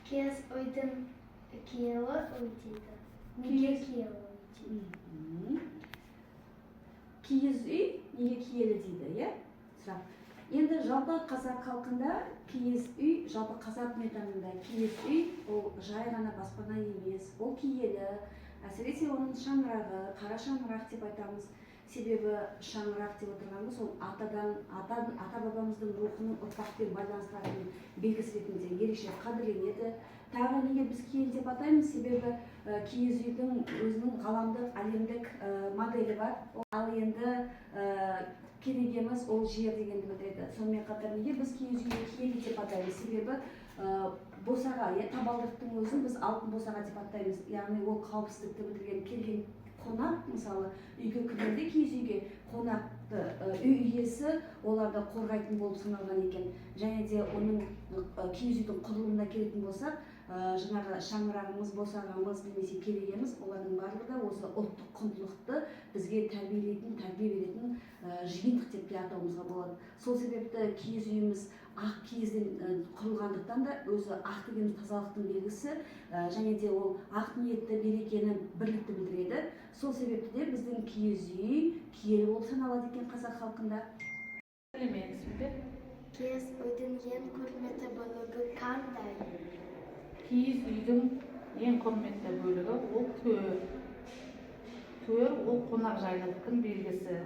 Киіз үйдің киелі үй дейді. Неге киелі үй дейді? Киіз үй неге киелі дейді, иә? Сұрақ. Енді жалпы қазақ халқында киіз үй, жалпы қазақ метанында киіз үй ол жай ғана баспана емес, ол киелі. Әсіресе оның шаңырағы, қара шаңырақ деп айтамыз. Себебі шаңырақ деп отырғанымыз ол ата бабамыздың рухының ұрпақпен байланыстыратын белгісі ретінде ерекше қадірленеді. Тағы неге біз киелі деп атаймыз? Себебі киіз үйдің өзінің ғаламдық, әлемдік моделі бар. Ал енді керегеміз ол жер дегенді білдіреді. Сонымен қатар неге біз киіз үйді киелі деп атаймыз? Себебі босаға, табалдырықтың өзін біз алтын босаға деп атаймыз. Яғни ол қауіпсіздікті білдірген келген қонақ, мысалы үйге кіргенде киіз үйге қонақты үй иесі оларды қорғайтын болып саналған екен. Және де оның киіз үйдің құрылымына келетін болсақ, жаңағы шаңырағымыз, босағамыз немесе керегеміз, олардың барлығы да осы ұлттық құндылықты бізге тәрбие беретін жиынтық деп те атауымызға болады. Сол себепті киіз үйіміз ақ киізден құрылғандықтан да өзі ақ деген тазалықтың белгісі, және де ол ақ ниетті, берекені, бірлікті білдіреді. Сол себепті де біздің киіз үй киелі болып саналады екен қазақ халқында. Киіз үйдің ең құрметті бөлігі қандай? Киіз үйдің ең құрметті бөлігі ол төр. Төр ол қонақ жайлылықтың белгісі.